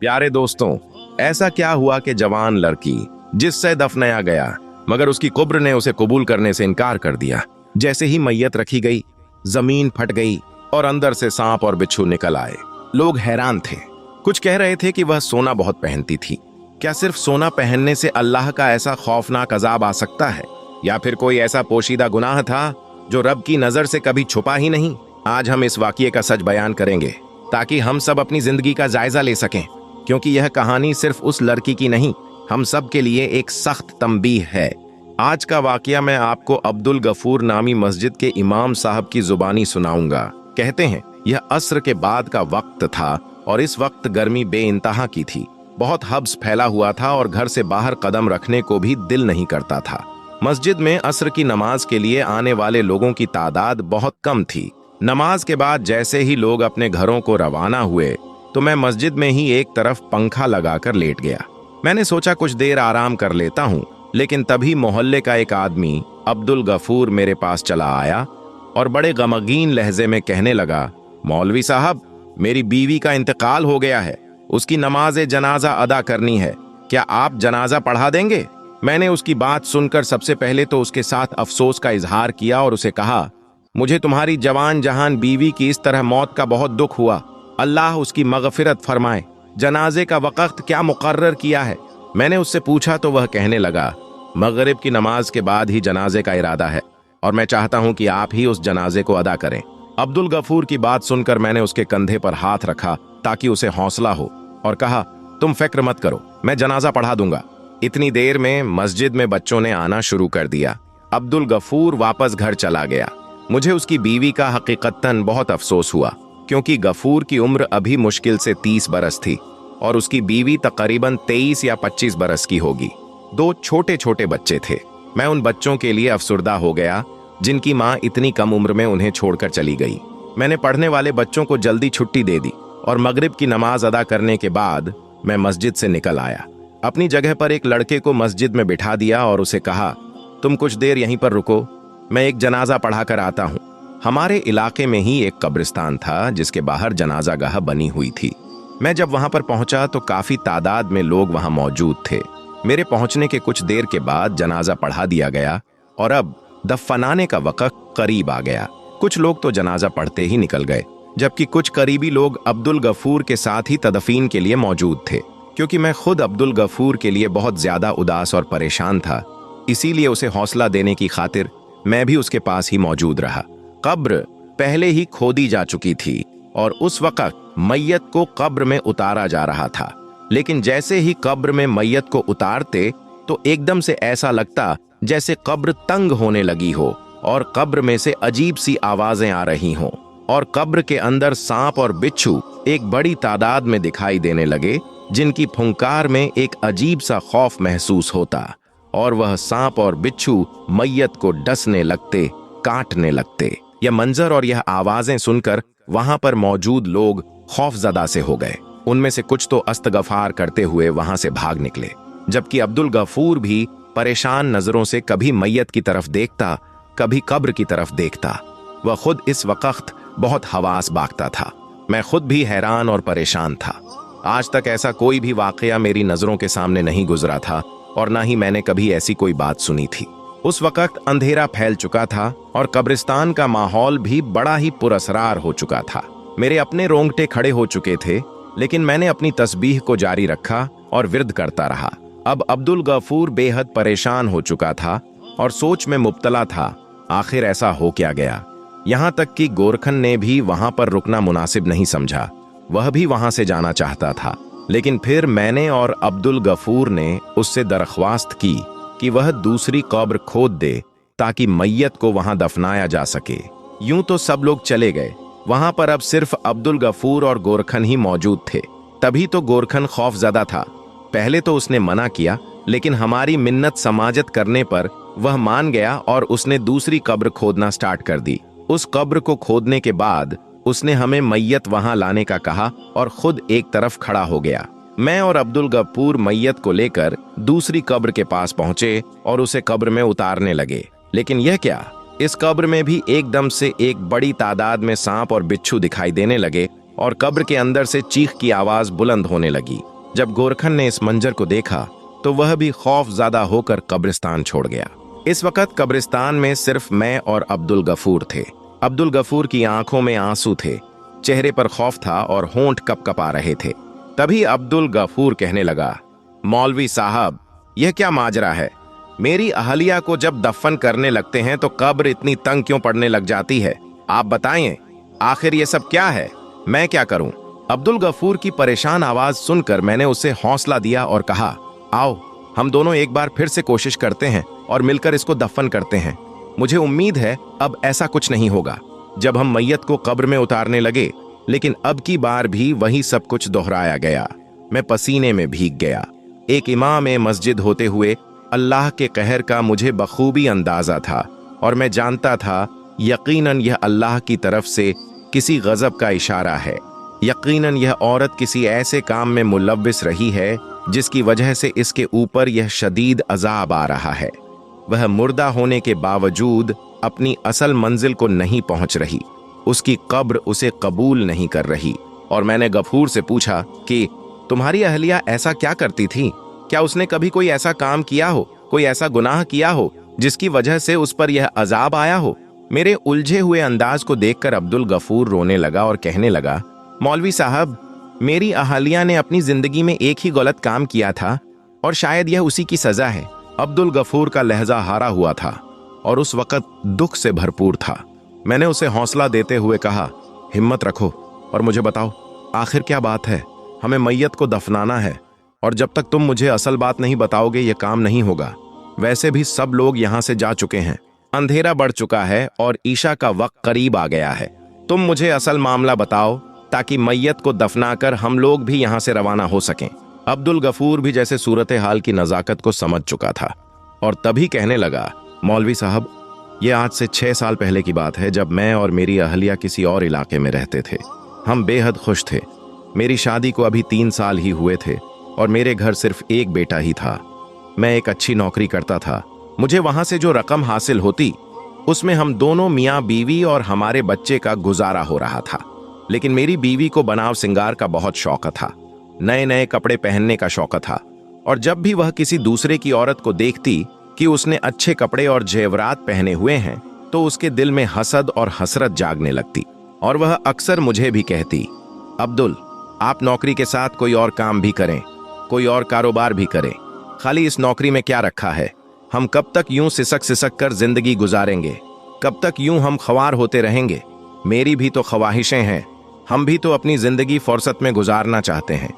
प्यारे दोस्तों, ऐसा क्या हुआ कि जवान लड़की जिससे दफनाया गया मगर उसकी कुब्र ने उसे कबूल करने से इनकार कर दिया। जैसे ही मैयत रखी गई, जमीन फट गई और अंदर से सांप और बिच्छू निकल आए। लोग हैरान थे। कुछ कह रहे थे कि वह सोना बहुत पहनती थी। क्या सिर्फ सोना पहनने से अल्लाह का ऐसा खौफनाक अजाब आ सकता है, या फिर कोई ऐसा पोशीदा गुनाह था जो रब की नजर से कभी छुपा ही नहीं? आज हम इस वाकये का सच बयान करेंगे ताकि हम सब अपनी जिंदगी का जायजा ले सकें, क्योंकि यह कहानी सिर्फ उस लड़की की नहीं, हम सब के लिए एक सख्त तंबीह है। आज का वाकया मैं आपको अब्दुल गफूर नामी मस्जिद के इमाम साहब की जुबानी सुनाऊंगा। कहते हैं यह असर के बाद का वक्त था और इस वक्त गर्मी बेइंतहा की थी। बहुत हब्स फैला हुआ था और घर से बाहर कदम रखने को भी दिल नहीं करता था। मस्जिद में असर की नमाज के लिए आने वाले लोगों की तादाद बहुत कम थी। नमाज के बाद जैसे ही लोग अपने घरों को रवाना हुए तो मैं मस्जिद में ही एक तरफ पंखा लगाकर लेट गया। मैंने सोचा कुछ देर आराम कर लेता हूँ, लेकिन तभी मोहल्ले का एक आदमी अब्दुल गफूर मेरे पास चला आया और बड़े गमगीन लहजे में कहने लगा, मौलवी साहब, मेरी बीवी का इंतकाल हो गया है, उसकी नमाज जनाजा अदा करनी है, क्या आप जनाजा पढ़ा देंगे? मैंने उसकी बात सुनकर सबसे पहले तो उसके साथ अफसोस का इजहार किया और उसे कहा, मुझे तुम्हारी जवान जहान बीवी की इस तरह मौत का बहुत दुख हुआ। अल्लाह उसकी मगफिरत फरमाए। जनाजे का वक्त क्या मुकर्रर किया है? मैंने उससे पूछा तो वह कहने लगा, मगरिब की नमाज के बाद ही जनाजे का इरादा है और मैं चाहता हूं कि आप ही उस जनाजे को अदा करें। अब्दुल गफूर की बात सुनकर मैंने उसके कंधे पर हाथ रखा ताकि उसे हौसला हो और कहा, तुम फिक्र मत करो, मैं जनाजा पढ़ा दूंगा। इतनी देर में मस्जिद में बच्चों ने आना शुरू कर दिया। अब्दुल गफूर वापस घर चला गया। मुझे उसकी बीवी का हकीकतन बहुत अफसोस हुआ, क्योंकि गफूर की उम्र अभी मुश्किल से 30 बरस थी और उसकी बीवी तकरीबन 23 या 25 बरस की होगी। 2 छोटे छोटे बच्चे थे। मैं उन बच्चों के लिए अफसुर्दा हो गया जिनकी माँ इतनी कम उम्र में उन्हें छोड़कर चली गई। मैंने पढ़ने वाले बच्चों को जल्दी छुट्टी दे दी और मगरिब की नमाज अदा करने के बाद मैं मस्जिद से निकल आया। अपनी जगह पर एक लड़के को मस्जिद में बिठा दिया और उसे कहा, तुम कुछ देर यहीं पर रुको, मैं एक जनाजा पढ़ा कर आता हूँ। हमारे इलाके में ही एक कब्रिस्तान था जिसके बाहर जनाजा गाह बनी हुई थी। मैं जब वहां पर पहुंचा तो काफी तादाद में लोग वहां मौजूद थे। मेरे पहुंचने के कुछ देर के बाद जनाजा पढ़ा दिया गया और अब दफनाने का वक्त करीब आ गया। कुछ लोग तो जनाजा पढ़ते ही निकल गए, जबकि कुछ करीबी लोग अब्दुल गफूर के साथ ही तदफीन के लिए मौजूद थे। क्योंकि मैं खुद अब्दुल गफूर के लिए बहुत ज्यादा उदास और परेशान था, इसीलिए उसे हौसला देने की खातिर मैं भी उसके पास ही मौजूद रहा। कब्र पहले ही खोदी जा चुकी थी और उस वक्त मैयत को कब्र में उतारा जा रहा था, लेकिन जैसे ही कब्र में मैयत को उतारते तो एकदम से ऐसा लगता जैसे कब्र तंग होने लगी हो और कब्र में से अजीब सी आवाजें आ रही हों और कब्र के अंदर सांप और बिच्छू एक बड़ी तादाद में दिखाई देने लगे, जिनकी फुंकार में एक अजीब सा खौफ महसूस होता और वह सांप और बिच्छू मैयत को डसने लगते, काटने लगते। यह मंजर और यह आवाजें सुनकर वहां पर मौजूद लोग खौफजदा से हो गए। उनमें से कुछ तो अस्तगफार करते हुए वहां से भाग निकले, जबकि अब्दुल गफूर भी परेशान नजरों से कभी मैयत की तरफ देखता, कभी कब्र की तरफ देखता। वह खुद इस वक्त बहुत हवास बागता था। मैं खुद भी हैरान और परेशान था। आज तक ऐसा कोई भी वाकया मेरी नजरों के सामने नहीं गुजरा था और ना ही मैंने कभी ऐसी कोई बात सुनी थी। उस वक्त अंधेरा फैल चुका था और कब्रिस्तान का माहौल भी बड़ा ही पुरअसरार हो चुका था। मेरे अपने रोंगटे खड़े हो चुके थे, लेकिन मैंने अपनी तस्बीह को जारी रखा और विर्द करता रहा। अब अब्दुल गफूर बेहद परेशान हो चुका था और सोच में मुब्तला था, आखिर ऐसा हो क्या गया। यहाँ तक कि गोरखन ने भी वहां पर रुकना मुनासिब नहीं समझा। वह भी वहां से जाना चाहता था, लेकिन फिर मैंने और अब्दुल गफूर ने उससे दरख्वास्त की कि वह दूसरी कब्र खोद दे ताकि मैयत को वहां दफनाया जा सके। यूं तो सब लोग चले गए। वहां पर अब सिर्फ अब्दुल गफूर और गोरखन ही मौजूद थे। तभी तो गोरखन खौफजदा था। पहले तो उसने मना किया, लेकिन हमारी मिन्नत समाजत करने पर वह मान गया और उसने दूसरी कब्र खोदना स्टार्ट कर दी। उस कब्र को खोदने के बाद उसने हमें मैयत वहां लाने का कहा और खुद एक तरफ खड़ा हो गया। मैं और अब्दुल गफूर मैयत को लेकर दूसरी कब्र के पास पहुंचे और उसे कब्र में उतारने लगे। लेकिन यह क्या, इस कब्र में भी एकदम से एक बड़ी तादाद में सांप और बिच्छू दिखाई देने लगे और कब्र के अंदर से चीख की आवाज बुलंद होने लगी। जब गोरखन ने इस मंजर को देखा तो वह भी खौफज़दा होकर कब्रिस्तान छोड़ गया। इस वक्त कब्रिस्तान में सिर्फ मैं और अब्दुल गफूर थे। अब्दुल गफूर की आंखों में आंसू थे, चेहरे पर खौफ था और होंठ कपकपा रहे थे। तभी अब्दुल गफूर कहने लगा, मौलवी साहब, यह क्या माजरा है? मेरी अहलिया को जब दफन करने लगते हैं तो कब्र इतनी तंग क्यों पड़ने लग जाती है? आप बताएं, आखिर ये सब क्या है? मैं क्या करूं? अब्दुल गफूर की परेशान आवाज सुनकर मैंने उसे हौसला दिया और कहा, आओ हम दोनों एक बार फिर से कोशिश करते हैं और मिलकर इसको दफन करते हैं। मुझे उम्मीद है अब ऐसा कुछ नहीं होगा। जब हम मैयत को कब्र में उतारने लगे, लेकिन अब की बार भी वही सब कुछ दोहराया गया। मैं पसीने में भीग गया। एक इमाम मस्जिद होते हुए अल्लाह के कहर का मुझे बखूबी अंदाजा था और मैं जानता था यकीनन यह अल्लाह की तरफ से किसी गजब का इशारा है। यकीनन यह औरत किसी ऐसे काम में मुलव्विस रही है जिसकी वजह से इसके ऊपर यह शदीद अजाब आ रहा है। वह मुर्दा होने के बावजूद अपनी असल मंजिल को नहीं पहुंच रही। उसकी कब्र उसे कबूल नहीं कर रही। और मैंने गफूर से पूछा कि तुम्हारी अहलिया ऐसा क्या करती थी? क्या उसने कभी कोई ऐसा काम किया हो, कोई ऐसा गुनाह किया हो जिसकी वजह से उस पर यह अजाब आया हो? मेरे उलझे हुए अंदाज को देखकर अब्दुल गफूर रोने लगा और कहने लगा, मौलवी साहब, मेरी अहलिया ने अपनी जिंदगी में एक ही गलत काम किया था और शायद यह उसी की सजा है। अब्दुल गफूर का लहजा हारा हुआ था और उस वक्त दुख से भरपूर था। मैंने उसे हौसला देते हुए कहा, हिम्मत रखो और मुझे बताओ आखिर क्या बात है? हमें मैयत को दफनाना है और जब तक तुम मुझे असल बात नहीं बताओगे यह काम नहीं होगा। वैसे भी सब लोग यहाँ से जा चुके हैं, अंधेरा बढ़ चुका है और ईशा का वक्त करीब आ गया है। तुम मुझे असल मामला बताओ ताकि मैयत को दफनाकर हम लोग भी यहाँ से रवाना हो सकें। अब्दुल गफूर भी जैसे सूरत हाल की नज़ाकत को समझ चुका था और तभी कहने लगा, मौलवी साहब, ये आज से 6 साल पहले की बात है जब मैं और मेरी अहलिया किसी और इलाके में रहते थे। हम बेहद खुश थे। मेरी शादी को अभी 3 साल ही हुए थे और मेरे घर सिर्फ एक बेटा ही था। मैं एक अच्छी नौकरी करता था। मुझे वहां से जो रकम हासिल होती उसमें हम दोनों मियाँ बीवी और हमारे बच्चे का गुजारा हो रहा था। लेकिन मेरी बीवी को बनाव सिंगार का बहुत शौक था, नए नए कपड़े पहनने का शौक था और जब भी वह किसी दूसरे की औरत को देखती कि उसने अच्छे कपड़े और जेवरात पहने हुए हैं तो उसके दिल में हसद और हसरत जागने लगती और वह अक्सर मुझे भी कहती, अब्दुल, आप नौकरी के साथ कोई और काम भी करें, कोई और कारोबार भी करें। खाली इस नौकरी में क्या रखा है? हम कब तक यूं सिसक सिसक कर जिंदगी गुजारेंगे? कब तक यूं हम ख्वार होते रहेंगे? मेरी भी तो ख्वाहिशें हैं। हम भी तो अपनी जिंदगी फुर्सत में गुजारना चाहते हैं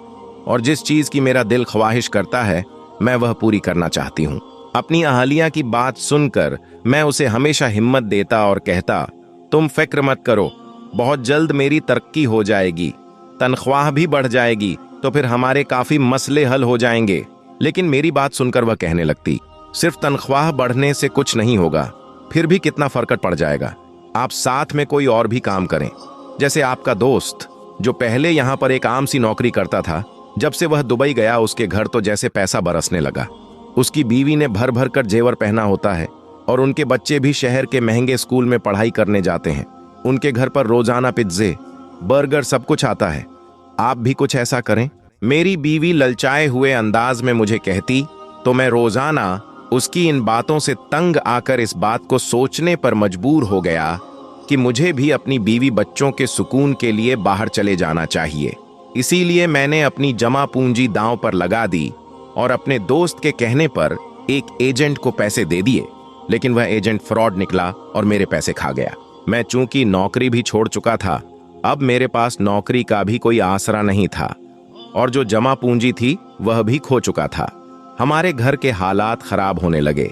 और जिस चीज की मेरा दिल ख्वाहिश करता है मैं वह पूरी करना चाहती हूँ। अपनी अहलिया की बात सुनकर मैं उसे हमेशा हिम्मत देता और कहता, तुम फिक्र मत करो, बहुत जल्द मेरी तरक्की हो जाएगी, तनख्वाह भी बढ़ जाएगी तो फिर हमारे काफी मसले हल हो जाएंगे। लेकिन मेरी बात सुनकर वह कहने लगती, सिर्फ तनख्वाह बढ़ने से कुछ नहीं होगा, फिर भी कितना फर्क पड़ जाएगा। आप साथ में कोई और भी काम करें। जैसे आपका दोस्त जो पहले यहाँ पर एक आम सी नौकरी करता था, जब से वह दुबई गया उसके घर तो जैसे पैसा बरसने लगा। उसकी बीवी ने भर भर कर जेवर पहना होता है और उनके बच्चे भी शहर के महंगे स्कूल में पढ़ाई करने जाते हैं। उनके घर पर रोजाना पिज्जे, बर्गर सब कुछ आता है। आप भी कुछ ऐसा करें। मेरी बीवी ललचाए हुए अंदाज में मुझे कहती तो मैं रोजाना उसकी इन बातों से तंग आकर इस बात को सोचने पर मजबूर हो गया कि मुझे भी अपनी बीवी बच्चों के सुकून के लिए बाहर चले जाना चाहिए। इसीलिए मैंने अपनी जमा पूंजी दांव पर लगा दी और अपने दोस्त के कहने पर एक एजेंट को पैसे दे दिए, लेकिन वह एजेंट फ्रॉड निकला और मेरे पैसे खा गया। मैं चूंकि नौकरी भी छोड़ चुका था, अब मेरे पास नौकरी का भी कोई आसरा नहीं था और जो जमा पूंजी थी वह भी खो चुका था। हमारे घर के हालात खराब होने लगे।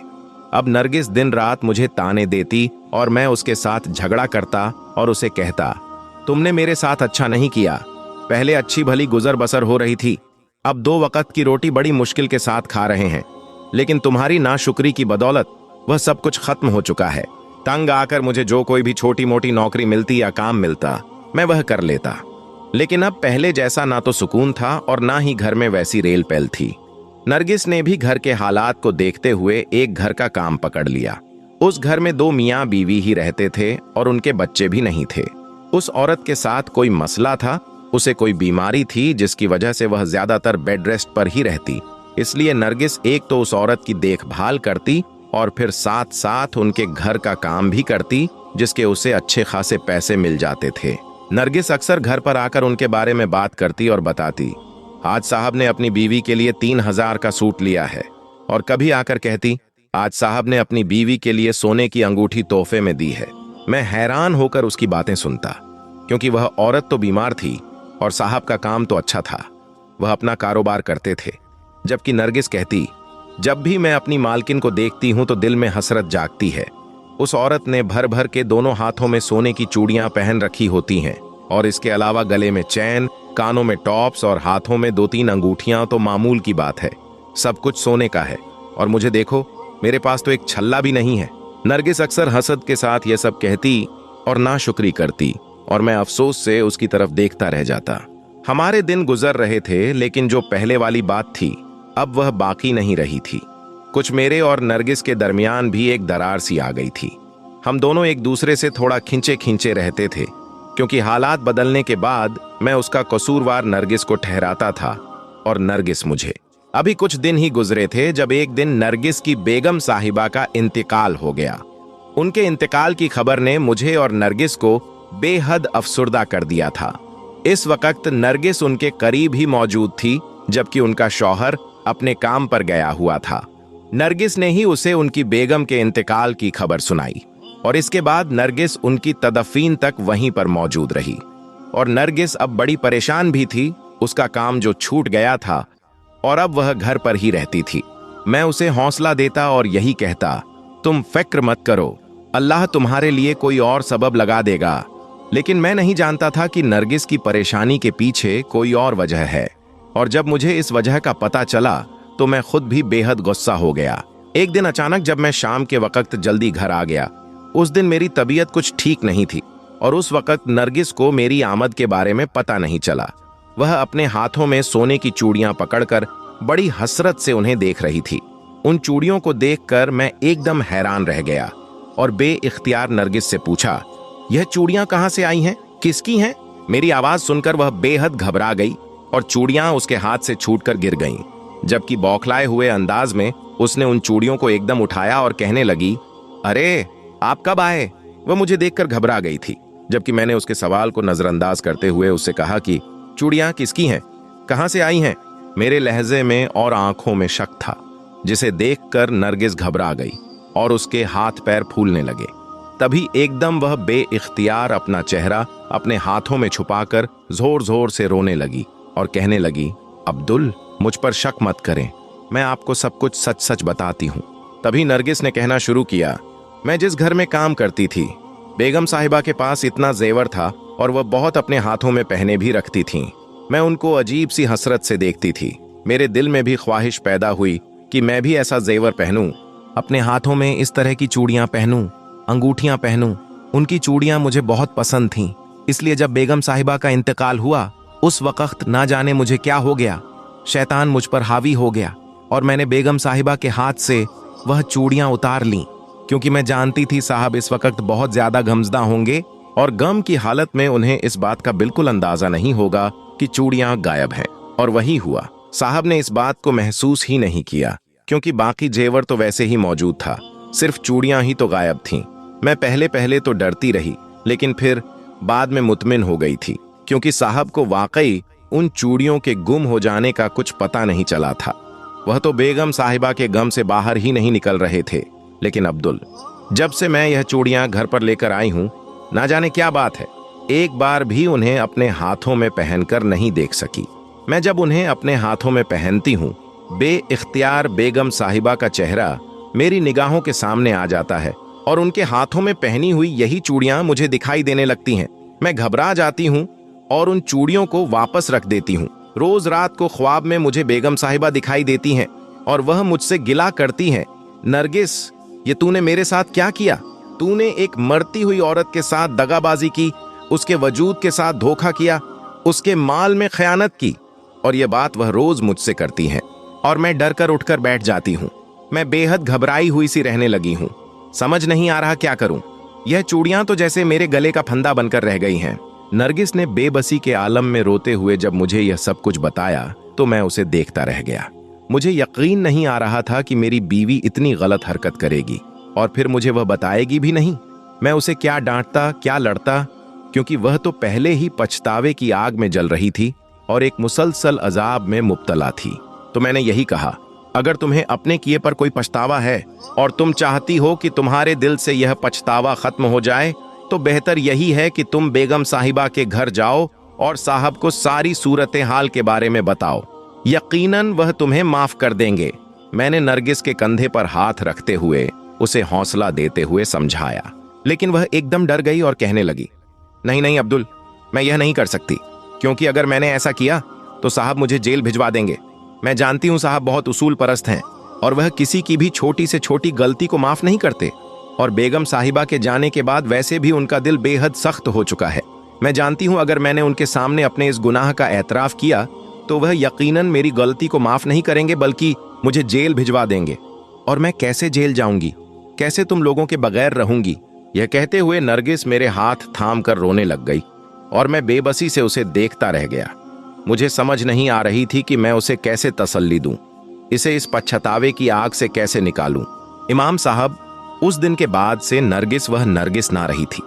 अब नरगिस दिन रात मुझे ताने देती और मैं उसके साथ झगड़ा करता और उसे कहता, तुमने मेरे साथ अच्छा नहीं किया। पहले अच्छी भली गुजर बसर हो रही थी, अब 2 वक्त की रोटी बड़ी मुश्किल के साथ खा रहे हैं, लेकिन तुम्हारी नाशुक्री की बदौलत वह सब कुछ खत्म हो चुका है। तंग आकर मुझे जो कोई भी छोटी मोटी नौकरी मिलती या काम मिलता मैं वह कर लेता, लेकिन अब पहले जैसा ना तो सुकून था और ना ही घर में वैसी रेल पैल थी। नरगिस ने भी घर के हालात को देखते हुए एक घर का काम पकड़ लिया। उस घर में 2 मियाँ बीवी ही रहते थे और उनके बच्चे भी नहीं थे। उस औरत के साथ कोई मसला था उसे कोई बीमारी थी जिसकी वजह से वह ज्यादातर बेड रेस्ट पर ही रहती। इसलिए नरगिस एक तो उस औरत की देखभाल करती और फिर साथ साथ उनके घर का काम भी करती, जिसके उसे अच्छे खासे पैसे मिल जाते थे। नरगिस अक्सर घर पर आकर उनके बारे में बात करती और बताती, आज साहब ने अपनी बीवी के लिए 3,000 का सूट लिया है। और कभी आकर कहती, आज साहब ने अपनी बीवी के लिए सोने की अंगूठी तोहफे में दी है। मैं हैरान होकर उसकी बातें सुनता, क्योंकि वह औरत तो बीमार थी और साहब का काम तो अच्छा था, वह अपना कारोबार करते थे। जबकि नरगिस कहती, जब भी मैं अपनी मालकिन को देखती हूं तो दिल में हसरत जागती है। उस औरत ने भर भर के दोनों हाथों में सोने की चूड़ियां पहन रखी होती हैं और इसके अलावा गले में चैन, कानों में टॉप्स और हाथों में 2-3 अंगूठियां तो मामूल की बात है। सब कुछ सोने का है और मुझे देखो, मेरे पास तो एक छल्ला भी नहीं है। नरगिस अक्सर हसद के साथ यह सब कहती और नाशुक्री करती और मैं अफसोस से उसकी तरफ देखता रह जाता। हमारे दिन गुजर रहे थे, लेकिन जो पहले वाली बात थी अब वह बाकी नहीं रही थी। कुछ मेरे और नरगिस के दरमियान भी एक दरार सी आ गई थी। हम दोनों एक दूसरे से थोड़ा खिंचे खिंचे रहते थे, क्योंकि हालात बदलने के बाद मैं उसका कसूरवार नरगिस को ठहराता था और नरगिस मुझे। अभी कुछ दिन ही गुजरे थे जब एक दिन नरगिस की बेगम साहिबा का इंतकाल हो गया। उनके इंतकाल की खबर ने मुझे और नरगिस को बेहद अफसुर्दा कर दिया था। इस वक्त नरगिस उनके करीब ही मौजूद थी, जबकि उनका शौहर अपने काम पर गया हुआ था। नरगिस ने ही उसे उनकी बेगम के इंतकाल की खबर सुनाई और इसके बाद नरगिस उनकी तदफीन तक वहीं पर मौजूद रही। और नरगिस अब बड़ी परेशान भी थी, उसका काम जो छूट गया था और अब वह घर पर ही रहती थी। मैं उसे हौसला देता और यही कहता, तुम फिक्र मत करो, अल्लाह तुम्हारे लिए कोई और सबब लगा देगा। लेकिन मैं नहीं जानता था कि नरगिस की परेशानी के पीछे कोई और वजह है। और जब मुझे इस वजह का पता चला तो मैं खुद भी बेहद गुस्सा हो गया। एक दिन अचानक जब मैं शाम के वक्त जल्दी घर आ गया, उस दिन मेरी तबीयत कुछ ठीक नहीं थी और उस वक्त नरगिस को मेरी आमद के बारे में पता नहीं चला। वह अपने हाथों में सोने की चूड़ियां पकड़कर बड़ी हसरत से उन्हें देख रही थी। उन चूड़ियों को देखकर मैं एकदम हैरान रह गया और बेइख्तियार नरगिस से पूछा, यह चूड़ियां कहां से आई हैं? किसकी हैं? मेरी आवाज सुनकर वह बेहद घबरा गई और चूड़ियां उसके हाथ से छूटकर गिर गईं। जबकि बौखलाए हुए अंदाज में उसने उन चूड़ियों को एकदम उठाया और कहने लगी, अरे आप कब आए? वह मुझे देखकर घबरा गई थी, जबकि मैंने उसके सवाल को नजरअंदाज करते हुए उससे कहा कि चूड़ियां किसकी हैं? कहां से आई हैं? मेरे लहजे में और आंखों में शक था, जिसे देखकर नरगिस घबरा गई और उसके हाथ पैर फूलने लगे। तभी एकदम वह बेइख्तियार अपना चेहरा अपने हाथों में छुपाकर जोर जोर से रोने लगी और कहने लगी, अब्दुल, मुझ पर शक मत करें, मैं आपको सब कुछ सच सच बताती हूँ। तभी नरगिस ने कहना शुरू किया, मैं जिस घर में काम करती थी, बेगम साहिबा के पास इतना जेवर था और वह बहुत अपने हाथों में पहने भी रखती थीं। मैं उनको अजीब सी हसरत से देखती थी। मेरे दिल में भी ख्वाहिश पैदा हुई कि मैं भी ऐसा जेवर पहनूं, अपने हाथों में इस तरह की चूड़ियां पहनूं, अंगूठियां पहनूं। उनकी चूड़ियां मुझे बहुत पसंद थीं, इसलिए जब बेगम साहिबा का इंतकाल हुआ उस वक्त ना जाने मुझे क्या हो गया, शैतान मुझ पर हावी हो गया और मैंने बेगम साहिबा के हाथ से वह चूड़ियां उतार लीं, क्योंकि मैं जानती थी साहब इस वक्त बहुत ज्यादा गमज़दा होंगे और गम की हालत में उन्हें इस बात का बिल्कुल अंदाजा नहीं होगा कि चूड़ियां गायब हैं। और वही हुआ। साहब ने इस बात को महसूस ही नहीं किया, क्योंकि बाकी जेवर तो वैसे ही मौजूद था, सिर्फ चूड़ियां ही तो गायब थीं। मैं पहले पहले तो डरती रही, लेकिन फिर बाद में मुतमिन हो गई थी, क्योंकि साहब को वाकई उन चूड़ियों के गुम हो जाने का कुछ पता नहीं चला था। वह तो बेगम साहिबा के गम से बाहर ही नहीं निकल रहे थे। लेकिन अब्दुल, जब से मैं यह चूड़ियां घर पर लेकर आई हूं, ना जाने क्या बात है, एक बार भी उन्हें अपने हाथों में पहनकर नहीं देख सकी। मैं जब उन्हें अपने हाथों में पहनती हूँ, बेइख्तियार बेगम साहिबा का चेहरा मेरी निगाहों के सामने आ जाता है और उनके हाथों में पहनी हुई यही चूड़ियां मुझे दिखाई देने लगती हैं। मैं घबरा जाती हूँ और उन चूड़ियों को वापस रख देती हूँ। रोज रात को ख्वाब में मुझे बेगम साहिबा दिखाई देती हैं और वह मुझसे गिला करती हैं, नरगिस, ये तूने मेरे साथ क्या किया? तूने एक मरती हुई औरत के साथ दगाबाजी की, उसके वजूद के साथ धोखा किया, उसके माल में खयानत की। और ये बात वह रोज मुझसे करती हैं और मैं डर कर उठकर बैठ जाती हूँ। मैं बेहद घबराई हुई सी रहने लगी हूँ, समझ नहीं आ रहा क्या करूँ। यह चूड़ियां तो जैसे मेरे गले का फंदा बनकर रह गई हैं। नरगिस ने बेबसी के आलम में रोते हुए जब मुझे यह सब कुछ बताया तो मैं उसे देखता रह गया। मुझे यकीन नहीं आ रहा था कि मेरी बीवी इतनी गलत हरकत करेगी और फिर मुझे वह बताएगी भी नहीं। मैं उसे क्या डांटता, क्या लड़ता, क्योंकि वह तो पहले ही पछतावे की आग में जल रही थी और एक मुसलसल अजाब में मुब्तला थी। तो मैंने यही कहा, अगर तुम्हें अपने किए पर कोई पछतावा है और तुम चाहती हो कि तुम्हारे दिल से यह पछतावा खत्म हो जाए, तो बेहतर यही है कि तुम बेगम साहिबा के घर जाओ और साहब को सारी सूरत हाल के बारे में बताओ। यकीनन वह तुम्हें माफ कर देंगे। मैंने नरगिस के कंधे पर हाथ रखते हुए उसे हौसला देते हुए समझाया, लेकिन वह एकदम डर गई और कहने लगी, नहीं नहीं अब्दुल, मैं यह नहीं कर सकती, क्योंकि अगर मैंने ऐसा किया तो साहब मुझे जेल भिजवा देंगे। मैं जानती हूँ साहब बहुत उसूल परस्त हैं और वह किसी की भी छोटी से छोटी गलती को माफ नहीं करते, और बेगम साहिबा के जाने के बाद वैसे भी उनका दिल बेहद सख्त हो चुका है। मैं जानती हूँ अगर मैंने उनके सामने अपने इस गुनाह का एतराफ किया तो वह यकीनन मेरी गलती को माफ नहीं करेंगे बल्कि मुझे जेल भिजवा देंगे। और मैं कैसे जेल जाऊंगी, कैसे तुम लोगों के बगैर रहूंगी? यह कहते हुए नरगिस मेरे हाथ थाम कर रोने लग गई और मैं बेबसी से उसे देखता रह गया। मुझे समझ नहीं आ रही थी कि मैं उसे कैसे तसल्ली दूं, इसे इस पछतावे की आग से कैसे निकालूं। इमाम साहब, उस दिन के बाद से नरगिस वह नरगिस ना रही थी,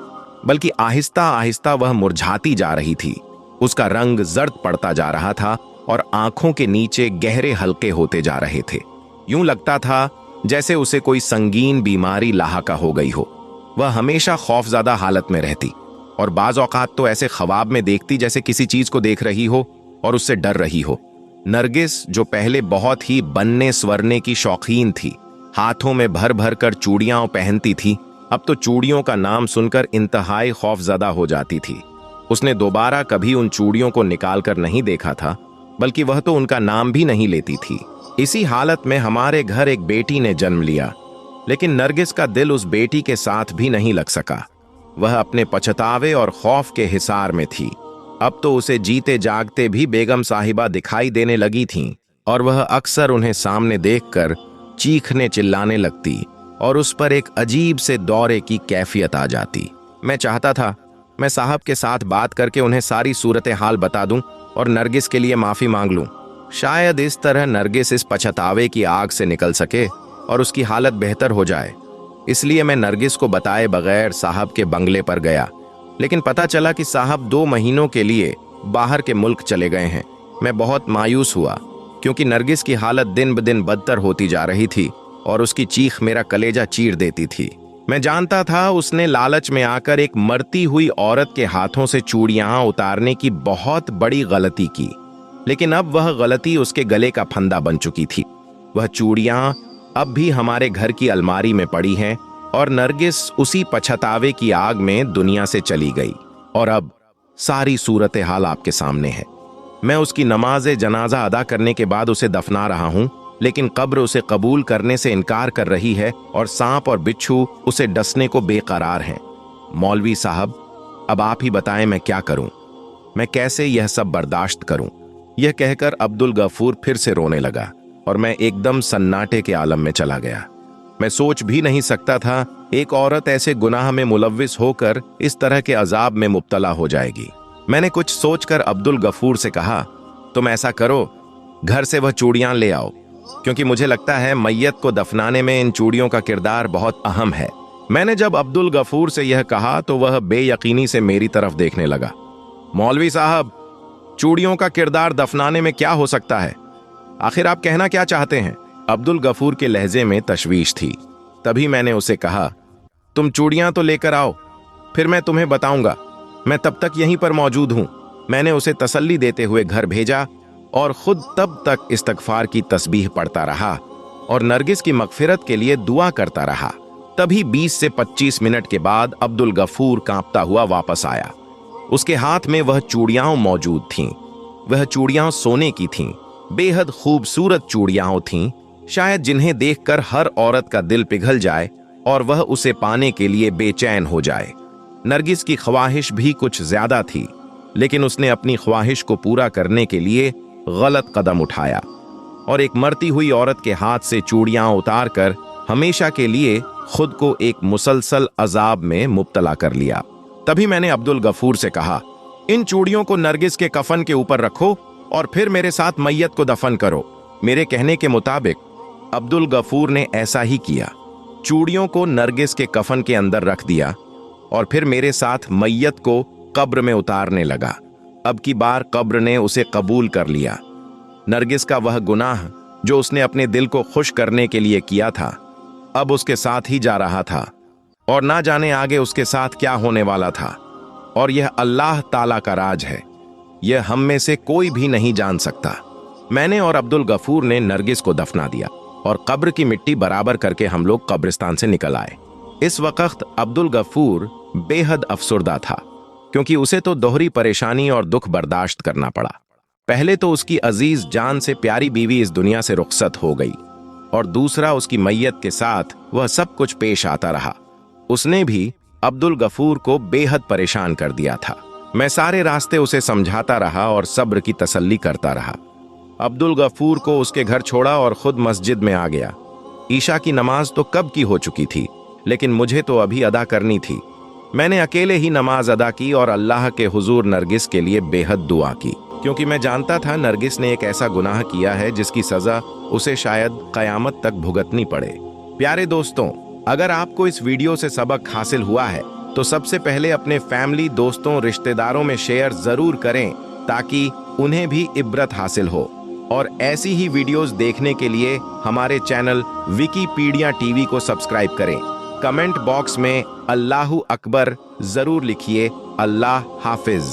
बल्कि आहिस्ता आहिस्ता वह मुरझाती जा रही थी। उसका रंग जर्द पड़ता जा रहा था और आंखों के नीचे गहरे हल्के होते जा रहे थे। यूं लगता था जैसे उसे कोई संगीन बीमारी लाहका हो गई हो। वह हमेशा खौफजदा हालत में रहती और बाज औकात तो ऐसे ख्वाब में देखती जैसे किसी चीज को देख रही हो और उससे डर रही हो। नरगिस, जो पहले बहुत ही बनने स्वरने की शौकीन थी, हाथों में भर भर कर चूड़ियां पहनती थी, अब तो चूड़ियों का नाम सुनकर इंतहाई खौफजदा हो जाती थी। उसने दोबारा कभी उन चूड़ियों को निकाल कर नहीं देखा था, बल्कि वह तो उनका नाम भी नहीं लेती थी। इसी हालत में हमारे घर एक बेटी ने जन्म लिया, लेकिन नरगिस का दिल उस बेटी के साथ भी नहीं लग सका। वह अपने पछतावे और खौफ के हिसार में थी। अब तो उसे जीते जागते भी बेगम साहिबा दिखाई देने लगी थीं और वह अक्सर उन्हें सामने देखकर चीखने चिल्लाने लगती और उस पर एक अजीब से दौरे की कैफियत आ जाती। मैं चाहता था मैं साहब के साथ बात करके उन्हें सारी सूरत हाल बता दूं और नरगिस के लिए माफी मांग लूं। शायद इस तरह नरगिस इस पछतावे की आग से निकल सके और उसकी हालत बेहतर हो जाए। इसलिए मैं नरगिस को बताए बगैर साहब के बंगले पर गया, लेकिन पता चला कि साहब 2 महीनों के लिए बाहर के मुल्क चले गए हैं। मैं बहुत मायूस हुआ, क्योंकि नरगिस की हालत दिन ब दिन बदतर होती जा रही थी और उसकी चीख मेरा कलेजा चीर देती थी। मैं जानता था उसने लालच में आकर एक मरती हुई औरत के हाथों से चूड़ियां उतारने की बहुत बड़ी गलती की, लेकिन अब वह गलती उसके गले का फंदा बन चुकी थी। वह चूड़ियां अब भी हमारे घर की अलमारी में पड़ी हैं और नरगिस उसी पछतावे की आग में दुनिया से चली गई। और अब सारी सूरत हाल आपके सामने है। मैं उसकी नमाज जनाजा अदा करने के बाद उसे दफना रहा हूं, लेकिन कब्र उसे कबूल करने से इनकार कर रही है और सांप और बिच्छू उसे डसने को बेकरार हैं। मौलवी साहब, अब आप ही बताएं मैं क्या करूं, मैं कैसे यह सब बर्दाश्त करूं? यह कहकर अब्दुल गफूर फिर से रोने लगा और मैं एकदम सन्नाटे के आलम में चला गया। मैं सोच भी नहीं सकता था एक औरत ऐसे गुनाह में मुलव्विस होकर इस तरह के अजाब में मुब्तला हो जाएगी। मैंने कुछ सोचकर अब्दुल गफूर से कहा, तुम ऐसा करो, घर से वह चूड़ियां ले आओ, क्योंकि मुझे लगता है मैयत को दफनाने में इन चूड़ियों का किरदार बहुत अहम है। मैंने जब अब्दुल गफूर से यह कहा तो वह बेयकीनी से मेरी तरफ देखने लगा। मौलवी साहब, चूड़ियों का किरदार दफनाने में क्या हो सकता है? आखिर आप कहना क्या चाहते हैं? अब्दुल गफूर के लहजे में तशवीश थी। तभी मैंने उसे कहा, तुम चूड़ियां तो लेकर आओ, फिर मैं तुम्हें बताऊंगा। मैं तब तक यहीं पर मौजूद हूं। मैंने उसे तसल्ली देते हुए घर भेजा और खुद तब तक इस्तगफार की तस्बीह पढ़ता रहा और नरगिस की मगफिरत के लिए दुआ करता रहा। तभी 20 से 25 मिनट के बाद अब्दुल गफूर कांपता हुआ वापस आया। उसके हाथ में वह चूड़ियां मौजूद थीं। वह चूड़ियां सोने की थीं, बेहद खूबसूरत चूड़ियां थीं, शायद जिन्हें देखकर हर औरत का दिल पिघल जाए और वह उसे पाने के लिए बेचैन हो जाए। नरगिस की ख्वाहिश भी कुछ ज्यादा थी, लेकिन उसने अपनी ख्वाहिश को पूरा करने के लिए गलत कदम उठाया और एक मरती हुई औरत के हाथ से चूड़ियां उतारकर हमेशा के लिए खुद को एक मुसलसल अजाब में मुब्तला कर लिया। तभी मैंने अब्दुल गफूर से कहा, इन चूड़ियों को नरगिस के कफन के ऊपर रखो और फिर मेरे साथ मैयत को दफन करो। मेरे कहने के मुताबिक अब्दुल गफूर ने ऐसा ही किया। चूड़ियों को नरगिस के कफन के अंदर रख दिया और फिर मेरे साथ मैयत को कब्र में उतारने लगा। अब की बार कब्र ने उसे कबूल कर लिया। नरगिस का वह गुनाह जो उसने अपने दिल को खुश करने के लिए किया था, अब उसके साथ ही जा रहा था और ना जाने आगे उसके साथ क्या होने वाला था। और यह अल्लाह ताला का राज है, यह हम में से कोई भी नहीं जान सकता। मैंने और अब्दुल गफूर ने नरगिस को दफना दिया और कब्र की मिट्टी बराबर करके हम लोग कब्रिस्तान से निकल आए। इस वक्त अब्दुल गफूर बेहद अफसुर्दा था, क्योंकि उसे तो दोहरी परेशानी और दुख बर्दाश्त करना पड़ा। पहले तो उसकी अजीज जान से प्यारी बीवी इस दुनिया से रुखसत हो गई और दूसरा उसकी मैयत के साथ वह सब कुछ पेश आता रहा। उसने भी अब्दुल गफूर को बेहद परेशान कर दिया था। मैं सारे रास्ते उसे समझाता रहा और सब्र की तसल्ली करता रहा। अब्दुल गफूर को उसके घर छोड़ा और खुद मस्जिद में आ गया। ईशा की नमाज तो कब की हो चुकी थी, लेकिन मुझे तो अभी अदा करनी थी। मैंने अकेले ही नमाज अदा की और अल्लाह के हुजूर नरगिस के लिए बेहद दुआ की, क्योंकि मैं जानता था नरगिस ने एक ऐसा गुनाह किया है जिसकी सजा उसे शायद कयामत तक भुगतनी पड़े। प्यारे दोस्तों, अगर आपको इस वीडियो से सबक हासिल हुआ है तो सबसे पहले अपने फैमिली, दोस्तों, रिश्तेदारों में शेयर जरूर करें ताकि उन्हें भी इब्रत हासिल हो। और ऐसी ही वीडियोस देखने के लिए हमारे चैनल विकीपीडिया टीवी को सब्सक्राइब करें। कमेंट बॉक्स में अल्लाहू अकबर जरूर लिखिए। अल्लाह हाफिज।